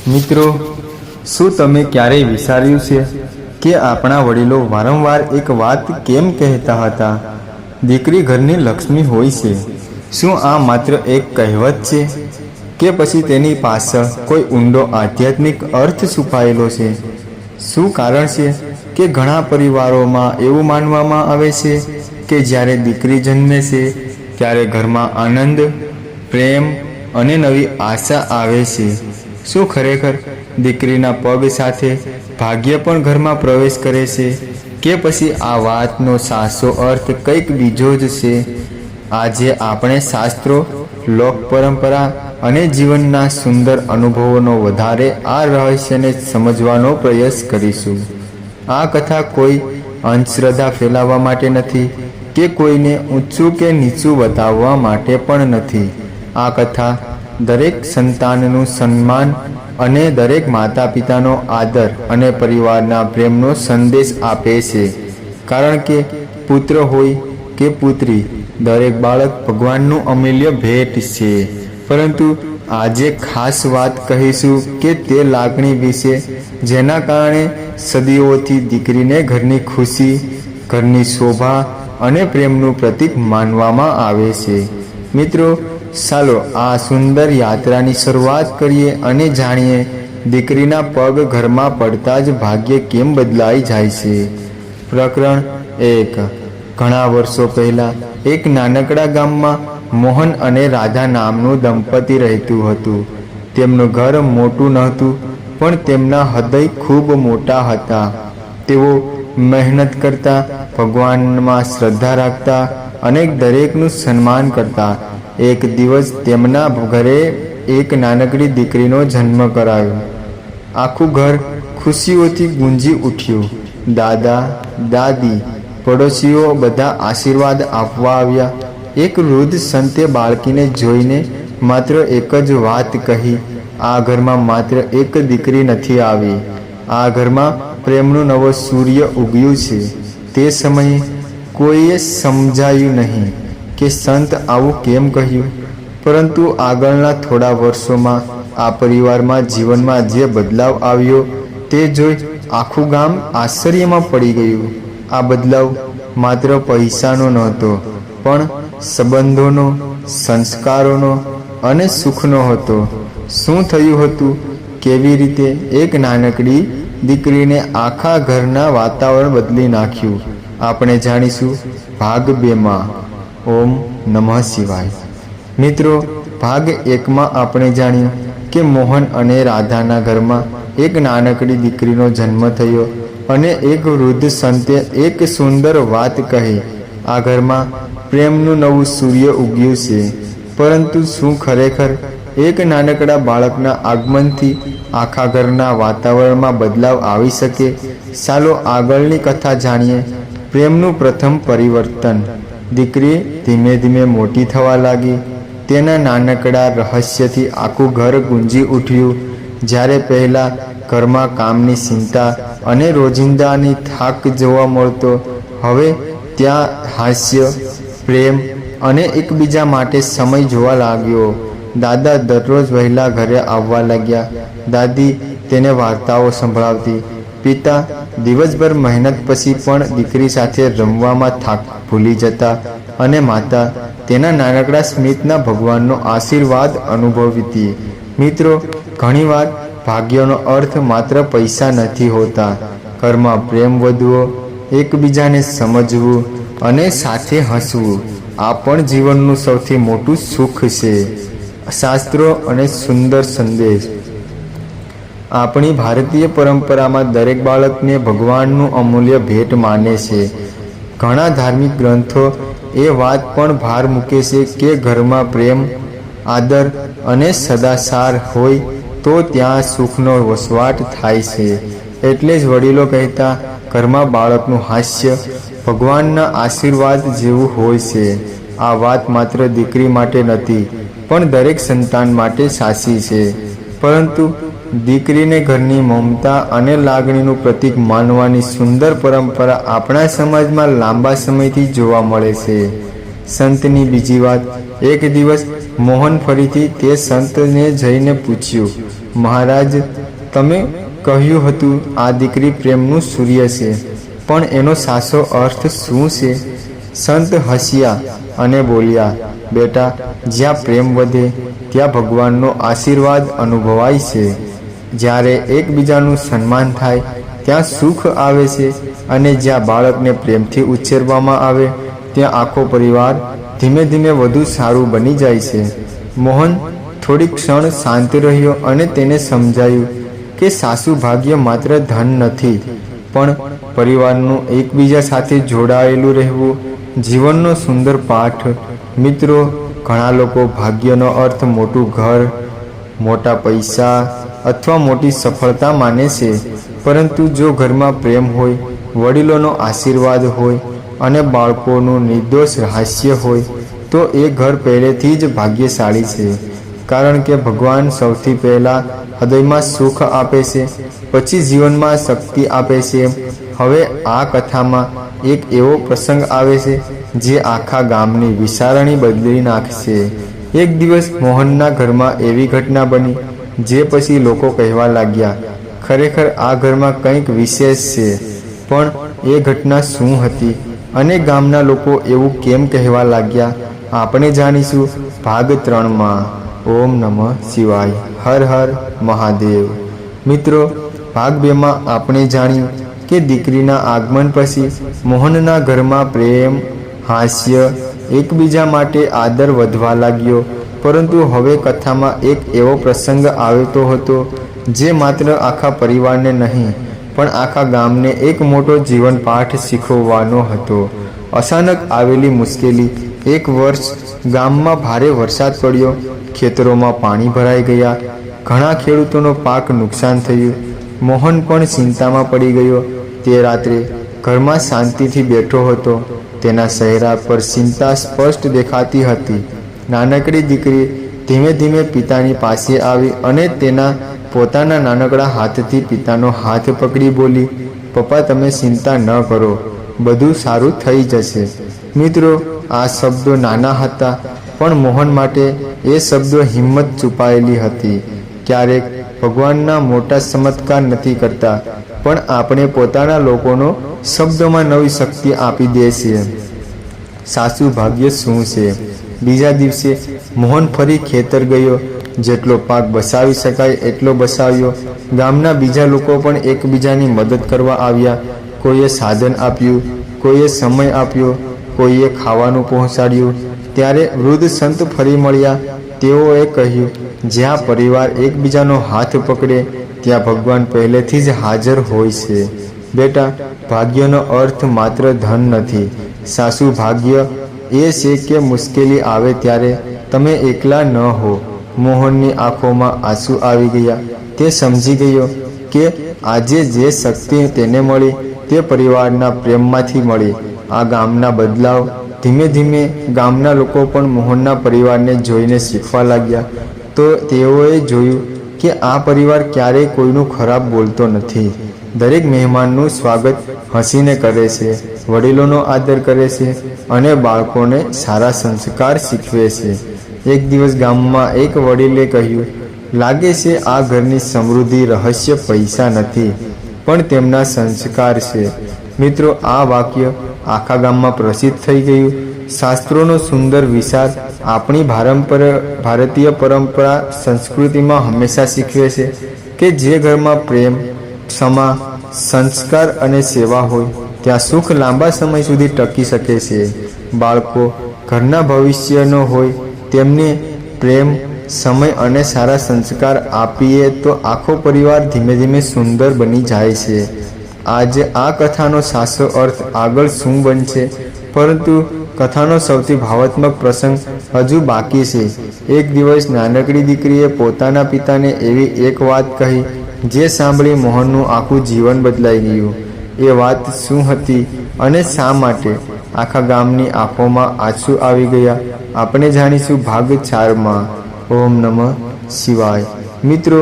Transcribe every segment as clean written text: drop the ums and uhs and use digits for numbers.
મિત્રો, શું તમે ક્યારેય વિચાર્યું છે કે આપણા વડીલો વારંવાર એક વાત કેમ કહેતા હતા? દીકરી ઘરની લક્ષ્મી હોય છે. શું આ માત્ર એક કહેવત છે કે પછી તેની પાછળ કોઈ ઊંડો આધ્યાત્મિક અર્થ છુપાયેલો છે? શું કારણ છે કે ઘણા પરિવારોમાં એવું માનવામાં આવે છે કે જ્યારે દીકરી જન્મે છે ત્યારે ઘરમાં આનંદ, પ્રેમ અને નવી આશા આવે છે? શું ખરેખર દીકરીના પગ સાથે ભાગ્ય પણ ઘરમાં પ્રવેશ કરે છે કે પછી આ વાતનો સાચો અર્થ કંઈક બીજો જ છે? આજે આપણે શાસ્ત્રો, લોક પરંપરા અને જીવનના સુંદર અનુભવોનો વધારે આ રહસ્યને સમજવાનો પ્રયાસ કરીશું. આ કથા કોઈ અંધશ્રદ્ધા ફેલાવવા માટે નથી કે કોઈને ઊંચું કે નીચું બતાવવા માટે પણ નથી. આ કથા દરેક સંતાનનું સન્માન અને દરેક માતા પિતાનો આદર અને પરિવારના પ્રેમનો સંદેશ આપે છે. કારણ કે પુત્ર હોય કે પુત્રી, દરેક બાળક ભગવાનનું અમૂલ્ય ભેટ છે. પરંતુ આજે ખાસ વાત કહીશું કે તે લાગણી વિશે જેના કારણે સદીઓથી દીકરીને ઘરની ખુશી, ઘરની શોભા અને પ્રેમનું પ્રતીક માનવામાં આવે છે. મિત્રો, ચાલો આ સુંદર યાત્રાની શરૂઆત કરીએ અને જાણીએ દીકરીના પગ ઘરમાં પડતા જ ભાગ્ય કેમ બદલાઈ જાય છે. પ્રકરણ 1. ઘણા વર્ષો પહેલાં એક નાનકડા ગામમાં મોહન અને રાધા નામનું દંપતી રહેતું હતું. તેમનું ઘર મોટું નહોતું, પણ તેમના હૃદય ખૂબ મોટા હતા. તેઓ મહેનત કરતા, ભગવાનમાં શ્રદ્ધા રાખતા અને દરેકનું સન્માન કરતા. એક દિવસ તેમના ઘરે એક નાનકડી દીકરીનો જન્મ કરાયો. આખું ઘર ખુશીઓથી ગુંજી ઉઠ્યું. દાદા, દાદી, પડોશીઓ બધા આશીર્વાદ આપવા આવ્યા. એક વૃદ્ધ સંતે બાળકીને જોઈને માત્ર એક જ વાત કહી, આ ઘરમાં માત્ર એક દીકરી નથી આવી, આ ઘરમાં પ્રેમનો નવો સૂર્ય ઉગ્યું છે. તે સમયે કોઈએ સમજાયું નહીં કે સંત આવું કેમ કહ્યું, પરંતુ આગળના થોડા વર્ષોમાં આ પરિવારમાં જીવનમાં જે બદલાવ આવ્યો તે જોઈ આખું ગામ આશ્ચર્યમાં પડી ગયું. આ બદલાવ માત્ર પૈસાનો નહોતો, પણ સંબંધોનો, સંસ્કારોનો અને સુખનો હતો. શું થયું હતું? કેવી રીતે એક નાનકડી દીકરીને આખા ઘરના વાતાવરણ બદલી નાખ્યું? આપણે જાણીશું ભાગ 2માં. ઓમ નમઃ શિવાય. મિત્રો, ભાગ 1માં આપણે જાણ્યું કે મોહન અને રાધાના ઘરમાં એક નાનકડી દીકરીનો જન્મ થયો અને એક વૃદ્ધ સંતે એક સુંદર વાત કહી, આ ઘરમાં પ્રેમનું નવું સૂર્ય ઉગ્યું છે. પરંતુ શું ખરેખર એક નાનકડા બાળકના આગમનથી આખા ઘરના વાતાવરણમાં બદલાવ આવી શકે? ચાલો આગળની કથા જાણીએ. પ્રેમનું પ્રથમ પરિવર્તન. દીકરી ધીમે ધીમે મોટી થવા લાગી. તેના નાનકડા રહસ્યથી આખું ઘર ગુંજી ઉઠ્યું. જ્યારે પહેલાં ઘરમાં કામની ચિંતા અને રોજિંદાની થાક જોવા મળતો, હવે ત્યાં હાસ્ય, પ્રેમ અને એકબીજા માટે સમય જોવા લાગ્યો. દાદા દરરોજ વહેલા ઘરે આવવા લાગ્યા. દાદી તેને વાર્તાઓ સંભળાવતી. પિતા દિવસભર મહેનત પછી પણ દીકરી સાથે રમવામાં થાક ભૂલી જતા અને માતા તેના નાનકડા સ્મિતના ભગવાનનો આશીર્વાદ અનુભવતી. મિત્રો, ઘણીવાર ભાગ્યનો અર્થ માત્ર પૈસા નથી હોતા. ઘરમાં પ્રેમ વધવો, એકબીજાને સમજવું અને સાથે હસવું, આ પણ જીવનનું સૌથી મોટું સુખ છે. શાસ્ત્રો અને સુંદર સંદેશ. આપણી ભારતીય પરંપરામાં દરેક બાળકને ભગવાનનું અમૂલ્ય ભેટ માને છે. ઘણા ધાર્મિક ગ્રંથો એ વાત પણ ભાર મૂકે છે કે ઘરમાં પ્રેમ, આદર અને સદાચાર હોય તો ત્યાં સુખનો વસવાટ થાય છે. એટલે જ વડીલો કહેતા, ઘરમાં બાળકનું હાસ્ય ભગવાનના આશીર્વાદ જેવું હોય છે. આ વાત માત્ર દીકરી માટે નથી, પણ દરેક સંતાન માટે સાચી છે. પરંતુ દીકરીને ઘરની મમતા અને લાગણીનું પ્રતીક માનવાની સુંદર પરંપરા આપણા સમાજમાં લાંબા સમયથી જોવા મળે છે. સંતની બીજી વાત. એક દિવસ મોહન ફરીથી તે સંતને જઈને પૂછ્યું, મહારાજ, તમે કહ્યું હતું આ દીકરી પ્રેમનું સૂર્ય છે, પણ એનો સાચો અર્થ શું છે? સંત હસ્યા અને બોલ્યા, બેટા, જ્યાં પ્રેમ વધે ત્યાં ભગવાનનો આશીર્વાદ અનુભવાય છે. જ્યારે એકબીજાનું સન્માન થાય ત્યાં સુખ આવે છે, અને જ્યાં બાળકને પ્રેમથી ઉછેરવામાં આવે ત્યાં આખો પરિવાર ધીમે ધીમે વધુ સારું બની જાય છે. મોહન થોડીક ક્ષણ શાંત રહ્યો અને તેને સમજાયું કે સાસુ ભાગ્ય માત્ર ધન નથી, પણ પરિવારનું એકબીજા સાથે જોડાયેલું રહેવું જીવનનો સુંદર પાઠ. મિત્રો, ઘણા લોકો ભાગ્યનો અર્થ મોટું ઘર, મોટા પૈસા અથવા મોટી સફળતા માને છે, પરંતુ જો ઘરમાં પ્રેમ હોય, વડીલોનો આશીર્વાદ હોય અને બાળકોનું નિર્દોષ હાસ્ય હોય તો એ ઘર પહેલેથી જ ભાગ્યશાળી છે. કારણ કે ભગવાન સૌથી પહેલાં હૃદયમાં સુખ આપે છે, પછી જીવનમાં શક્તિ આપે છે. હવે આ કથામાં એક એવો પ્રસંગ આવે છે જે આખા ગામની વિચારણી બદલી નાખશે. એક દિવસ મોહનના ઘરમાં એવી ઘટના બની જે પછી લોકો કહેવા લાગ્યા, ખરેખર આ ઘરમાં કંઈક વિશેષ છે. પણ એ ઘટના શું હતી અને ગામના લોકો એવું કેમ કહેવા લાગ્યા, આપણે જાણીશું ભાગ 3માં. ઓમ નમઃ શિવાય. હર હર મહાદેવ. મિત્રો, ભાગ 2માં આપણે જાણ્યું કે દીકરીના આગમન પછી મોહનના ઘરમાં પ્રેમ, હાસ્ય, એકબીજા માટે આદર વધવા લાગ્યો. પરંતુ હવે કથામાં એક એવો પ્રસંગ આવતો હતો જે માત્ર આખા પરિવારને નહીં પણ આખા ગામને એક મોટો જીવન પાઠ શીખવવાનો હતો. અચાનક આવેલી મુશ્કેલી. એક વર્ષ ગામમાં ભારે વરસાદ પડ્યો, ખેતરોમાં પાણી ભરાઈ ગયા, ઘણા ખેડૂતોનો પાક નુકસાન થયું. મોહન પણ ચિંતામાં પડી ગયો. તે રાત્રે ઘરમાં શાંતિથી બેઠો હતો. તેના ચહેરા પર ચિંતા સ્પષ્ટ દેખાતી હતી. નાનકડી દીકરી ધીમે ધીમે પિતાની પાસે આવી અને તેના પોતાના નાનકડા હાથથી પિતાનો હાથ પકડી બોલી, પપ્પા, તમે ચિંતા ન કરો, બધું સારું થઈ જશે. મિત્રો, આ શબ્દો નાના હતા, પણ મોહન માટે એ શબ્દો હિંમત છુપાયેલી હતી. ક્યારેક ભગવાનના મોટા ચમત્કાર નથી કરતા, પણ આપણે પોતાના લોકોનો શબ્દોમાં નવી શક્તિ આપી દે છે. સાસુ ભાગ્ય શું છે? બીજા દિવસે મોહન ફરી ખેતર ગયો. જેટલો પાક બચાવી શકાય એટલો બચાવ્યો. ગામના બીજા લોકો પણ એકબીજાની મદદ કરવા આવ્યા. કોઈએ સાધન આપ્યું, કોઈએ સમય આપ્યો, કોઈએ ખાવાનું પહોંચાડ્યું. ત્યારે વૃદ્ધ સંત ફરી મળ્યા. તેઓએ કહ્યું, જ્યાં પરિવાર એકબીજાનો હાથ પકડે ત્યાં ભગવાન પહેલેથી જ હાજર હોય છે. બેટા, ભાગ્યનો અર્થ માત્ર ધન નથી. સાસુ ભાગ્ય એ છે કે મુશ્કેલી આવે ત્યારે તમે એકલા ન હો. મોહનની આંખોમાં આંસુ આવી ગયા. તે સમજી ગયો કે આજે જે શક્તિ તેને મળી તે પરિવારના પ્રેમમાંથી મળી. આ ગામના બદલાવ. ધીમે ધીમે ગામના લોકો પણ મોહનના પરિવારને જોઈને શીખવા લાગ્યા. તો તેઓએ જોયું કે આ પરિવાર ક્યારેય કોઈનું ખરાબ બોલતો નથી. દરેક મહેમાનનું સ્વાગત હસીને કરે છે, વડીલોનો આદર કરે છે અને બાળકોને સારા સંસ્કાર શીખવે છે. એક દિવસ ગામમાં એક વડીલે કહ્યું, લાગે છે આ ઘરની સમૃદ્ધિ રહસ્ય પૈસા નથી, પણ તેમના સંસ્કાર છે. મિત્રો, આ વાક્ય આખા ગામમાં પ્રસિદ્ધ થઈ ગયું. શાસ્ત્રોનો સુંદર વિચાર આપણી ભારતીય પરંપરા સંસ્કૃતિમાં હંમેશા શીખવે છે કે જે ઘરમાં પ્રેમ, ક્ષમા, સંસ્કાર અને સેવા હોય ત્યાં સુખ લાંબા સમય સુધી ટકી શકે છે. બાળકો ઘરના ભવિષ્યનો હોય, તેમને પ્રેમ, સમય અને સારા સંસ્કાર આપીએ તો આખો પરિવાર ધીમે ધીમે સુંદર બની જાય છે. આજે આ કથાનો સાચો અર્થ આગળ શું બનશે, પરંતુ કથાનો સૌથી ભાવાત્મક પ્રસંગ હજુ બાકી છે. એક દિવસ નાનકડી દીકરીએ પોતાના પિતાને એવી એક વાત કહી જે સાંભળી મોહનનું આખું જીવન બદલાઈ ગયું. એ વાત શું હતી અને શા માટે? આખા ગામની આંખોમાં આંસુ આવી ગયા. આપણે જાણીશું ભાગ 4માં. ઓમ નમઃ શિવાય. મિત્રો,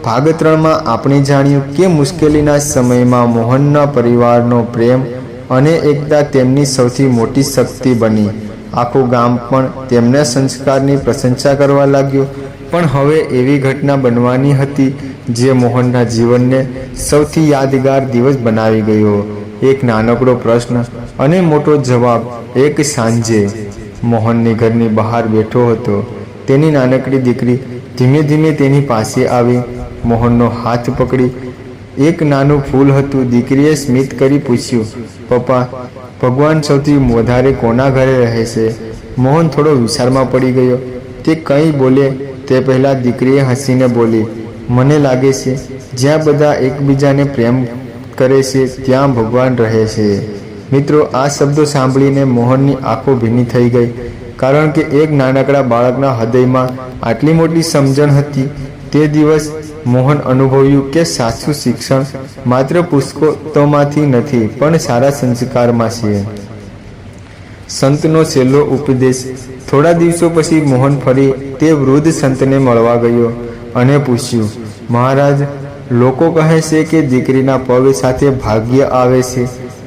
ભાગ 3માં આપણે જાણ્યું કે મુશ્કેલીના સમયમાં મોહનના પરિવારનો પ્રેમ અને એકતા તેમની સૌથી મોટી શક્તિ બની. આખું ગામ પણ તેમના સંસ્કારની પ્રશંસા કરવા લાગ્યું. પણ હવે એવી ઘટના બનવાની હતી જે મોહનના જીવનને સૌથી યાદગાર દિવસ બનાવી ગયો. એક નાનકડો પ્રશ્ન અને મોટો જવાબ. એક સાંજે મોહનની ઘરની બહાર બેઠો હતો. તેની નાનકડી દીકરી ધીમે ધીમે તેની પાસે આવી. મોહનનો હાથ પકડી એક નાનું ફૂલ હતું. દીકરીએ સ્મિત કરી પૂછ્યું, પપ્પા, ભગવાન સૌથી વધારે કોના ઘરે રહે છે? મોહન થોડો વિચારમાં પડી ગયો. તે કંઈ બોલે તે પહેલાં દીકરીએ હસીને બોલી, મને લાગે છે જ્યાં બધા એકબીજાને પ્રેમ કરે છે ત્યાં ભગવાન રહે છે. મિત્રો, આ શબ્દો સાંભળીને મોહનની આંખો ભીની થઈ ગઈ, કારણ કે એક નાનકડા બાળકના હૃદયમાં આટલી મોટી સમજણ હતી. તે દિવસ મોહન અનુભવ્યું કે સાચું શિક્ષણ માત્ર પુસ્તકોમાંથી નથી પણ સારા સંસ્કારમાં છે. સંતનો છેલ્લો ઉપદેશ. થોડા દિવસો પછી મોહન ફરી તે વૃદ્ધ સંતને મળવા ગયો અને પૂછ્યું, મહારાજ, લોકો કહે છે કે દીકરીના પગ સાથે ભાગ્ય આવે છે.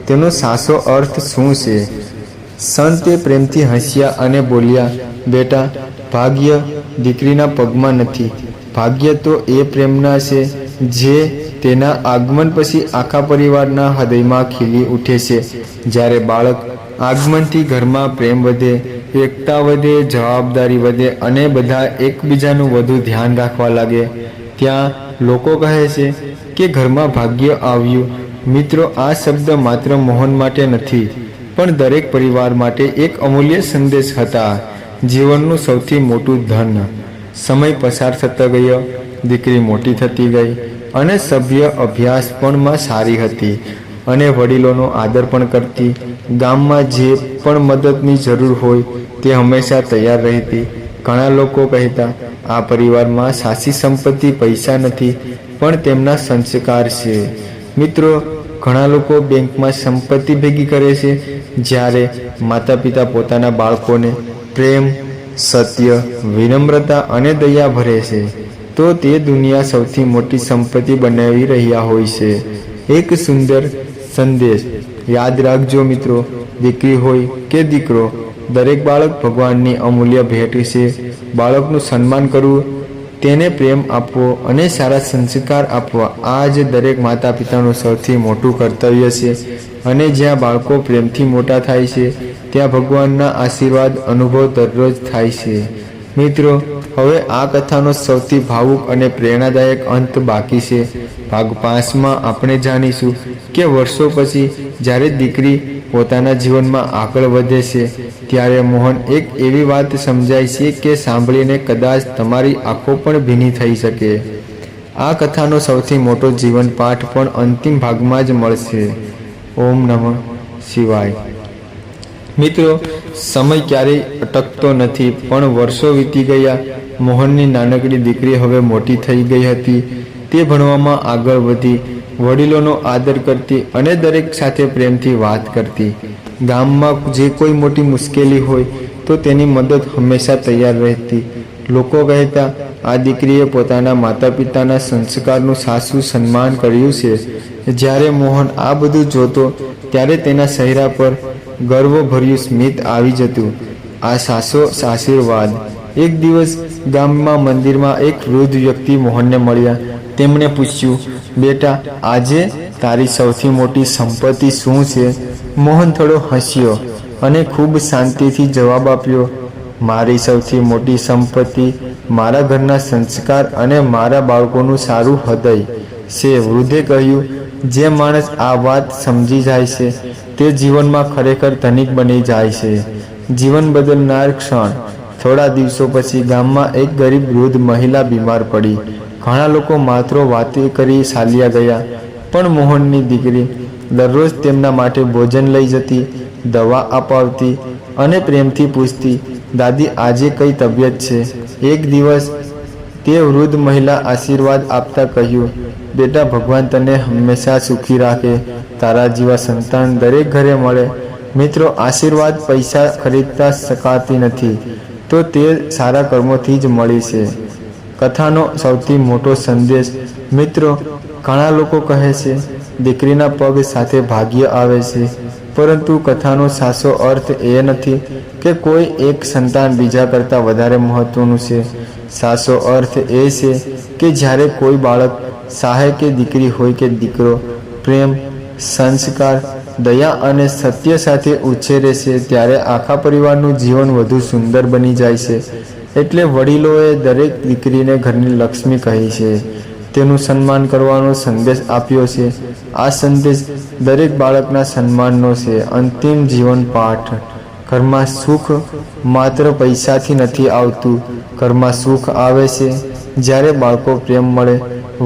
તેનો સાચો અર્થ શું છે? સંતે પ્રેમથી હસ્યા અને બોલ્યા, બેટા, ભાગ્ય દીકરીના પગમાં નથી. ભાગ્ય તો એ પ્રેમના છે જે તેના આગમન પછી આખા પરિવારના હૃદયમાં ખીલી ઉઠે છે. જ્યારે બાળક આગમનથી ઘરમાં પ્રેમ વધે, એકતા વધે, જવાબદારી વધે અને બધા એકબીજાનું વધુ ધ્યાન રાખવા લાગે, ત્યાં લોકો કહે છે કે ઘરમાં ભાગ્ય આવ્યું. મિત્રો, આ શબ્દ માત્ર મોહન માટે નથી પણ દરેક પરિવાર માટે એક અમૂલ્ય સંદેશ હતા. જીવનનું સૌથી મોટું ધન. સમય પસાર થતો ગયો. દીકરી મોટી થતી ગઈ અને સભ્ય અભ્યાસ પણમાં સારી હતી અને વડીલોનો આદર પણ કરતી. ગામમાં જે પણ મદદની જરૂર હોય તે હંમેશા તૈયાર રહેતી. ઘણા લોકો કહેતા, આ પરિવારમાં સાચી સંપત્તિ પૈસા નથી પણ તેમના સંસ્કાર છે. મિત્રો, ઘણા લોકો બેંકમાં સંપત્તિ ભેગી કરે છે, જ્યારે માતા પિતા પોતાના બાળકોને પ્રેમ, સત્ય, વિનમ્રતા અને દયા ભરે છે તો તે દુનિયા સૌથી મોટી સંપત્તિ બનાવી રહ્યા હોય છે. એક સુંદર સંદેશ. યાદ રાખજો મિત્રો, દીકરી હોય કે દીકરો, દરેક બાળક ભગવાનની અમૂલ્ય ભેટ છે. બાળકનું સન્માન કરવું, તેને પ્રેમ આપવો અને સારા સંસ્કાર આપવા આ જ દરેક માતા પિતાનું સૌથી મોટું કર્તવ્ય છે. અને જ્યાં બાળકો પ્રેમથી મોટા થાય છે ત્યાં ભગવાનના આશીર્વાદ અનુભવ દરરોજ થાય છે. મિત્રો, હવે આ કથાનો સૌથી ભાવુક અને પ્રેરણાદાયક અંત બાકી છે. ભાગ 5માં આપણે જાણીશું કે વર્ષો પછી જ્યારે દીકરી પોતાના જીવનમાં આગળ વધે છે ત્યારે મોહન એક એવી વાત સમજાય છે કે સાંભળીને કદાચ તમારી આંખો પણ ભીની થઈ શકે. આ કથાનો સૌથી મોટો જીવન પાઠ પણ અંતિમ ભાગમાં જ મળશે. ઓમ નમઃ શિવાય. મિત્રો, સમય ક્યારેય અટકતો નથી પણ વર્ષો વીતી ગયા. મોહનની નાનકડી દીકરી હવે મોટી થઈ ગઈ હતી. તે ભણવામાં આગળ વધી, વડીલોનો આદર કરતી અને દરેક સાથે પ્રેમથી વાત કરતી. ગામમાં જે કોઈ મોટી મુશ્કેલી હોય તો તેની મદદ હંમેશા તૈયાર રહેતી. લોકો કહેતા, આ દીકરીએ પોતાના માતા પિતાના સંસ્કારનું સાચું સન્માન કર્યું છે. જ્યારે મોહન આ બધું જોતો ત્યારે તેના ચહેરા પર ગર્વભર્યું સ્મિત આવી જતું. આ સાચો આશીર્વાદ. એક દિવસ ગામમાં મંદિરમાં એક વૃદ્ધ વ્યક્તિ મોહનને મળ્યા. તેમણે પૂછ્યું, બેટા, આજે તારી સૌથી મોટી સંપત્તિ શું છે? મોહન થોડો હસ્યો અને ખૂબ શાંતિથી જવાબ આપ્યો, મારી સૌથી મોટી સંપત્તિ મારા ઘરના સંસ્કાર અને મારા બાળકોનું સારું હૃદય છે. વૃદ્ધે કહ્યું, જે માણસ આ વાત સમજી જાય છે તે જીવનમાં ખરેખર ધનિક બની જાય છે. જીવન બદલનાર ક્ષણ. થોડા દિવસો પછી ગામમાં એક ગરીબ વૃદ્ધ મહિલા બીમાર પડી. ઘણા લોકો માત્ર વાતો કરી ચાલ્યા ગયા, પણ મોહનની દીકરી દરરોજ તેમના માટે ભોજન લઈ જતી, દવા અપાવતી અને પ્રેમથી પૂછતી, દાદી, આજે કઈ તબિયત છે? એક દિવસ તે વૃદ્ધ મહિલા આશીર્વાદ આપતા કહ્યું, બેટા, ભગવાન તને હંમેશા સુખી રાખે. તારા જેવા સંતાન દરેક ઘરે મળે. મિત્રો, આશીર્વાદ પૈસા ખરીદતા શકાતી નથી, તો તે સારા કર્મોથી જ મળી છે. કથાનો સૌથી મોટો સંદેશ. મિત્રો, ઘણા લોકો કહે છે દીકરીના પગ સાથે ભાગ્ય આવે છે, પરંતુ કથાનો સાચો અર્થ એ નથી કે કોઈ એક સંતાન બીજા કરતાં વધારે મહત્વનું છે. સાચો અર્થ એ છે કે જ્યારે કોઈ બાળક, ચાહે કે દીકરી હોય કે દીકરો, પ્રેમ, સંસ્કાર, દયા અને સત્ય સાથે ઉછેરે છે ત્યારે આખા પરિવારનું જીવન વધુ સુંદર બની જાય છે. એટલે વડીલોએ દરેક દીકરીને ઘરની લક્ષ્મી કહી છે, તેનું સન્માન કરવાનો સંદેશ આપ્યો છે. આ સંદેશ દરેક બાળકના સન્માનનો છે. અંતિમ જીવન પાઠ: ઘરમાં સુખ માત્ર પૈસાથી નથી આવતું. ઘરમાં સુખ આવે છે જ્યારે બાળકો પ્રેમ મળે,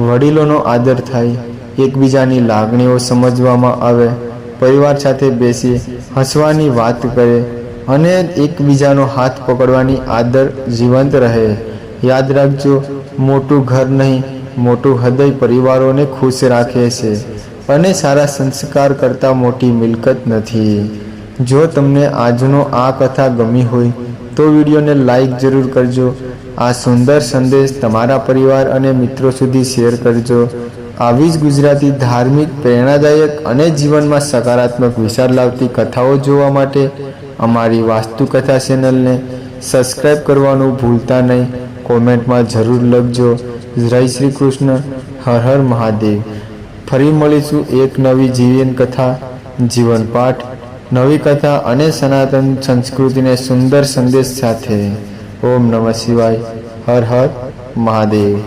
વડીલોનો આદર થાય, એકબીજાની લાગણીઓ સમજવામાં આવે, પરિવાર સાથે બેસી હસવાની વાત કરે અને એકબીજાનો હાથ પકડવાની આદત જીવંત રહે. યાદ રાખજો, મોટું ઘર નહીં, મોટું હૃદય પરિવારોને ખુશ રાખે છે અને સારા સંસ્કાર કરતાં મોટી મિલકત નથી. જો તમને આજનો આ કથા ગમી હોય તો વિડીયોને લાઈક જરૂર કરજો. આ સુંદર સંદેશ તમારા પરિવાર અને મિત્રો સુધી શેર કરજો. આવી જ ગુજરાતી ધાર્મિક, પ્રેરણાદાયક અને જીવનમાં સકારાત્મક વિચાર લાવતી કથાઓ જોવા માટે અમારી વાસ્તુકથા ચેનલને સબસ્ક્રાઈબ કરવાનું ભૂલતા નહીં. કોમેન્ટમાં જરૂર લખજો. જય શ્રી કૃષ્ણ. હર હર મહાદેવ. ફરી મળીશું એક નવી જીવન કથા, જીવન પાઠ, નવી કથા અને સનાતન સંસ્કૃતિને સુંદર સંદેશ સાથે. ઓમ નમઃ શિવાય. હર હર મહાદેવ.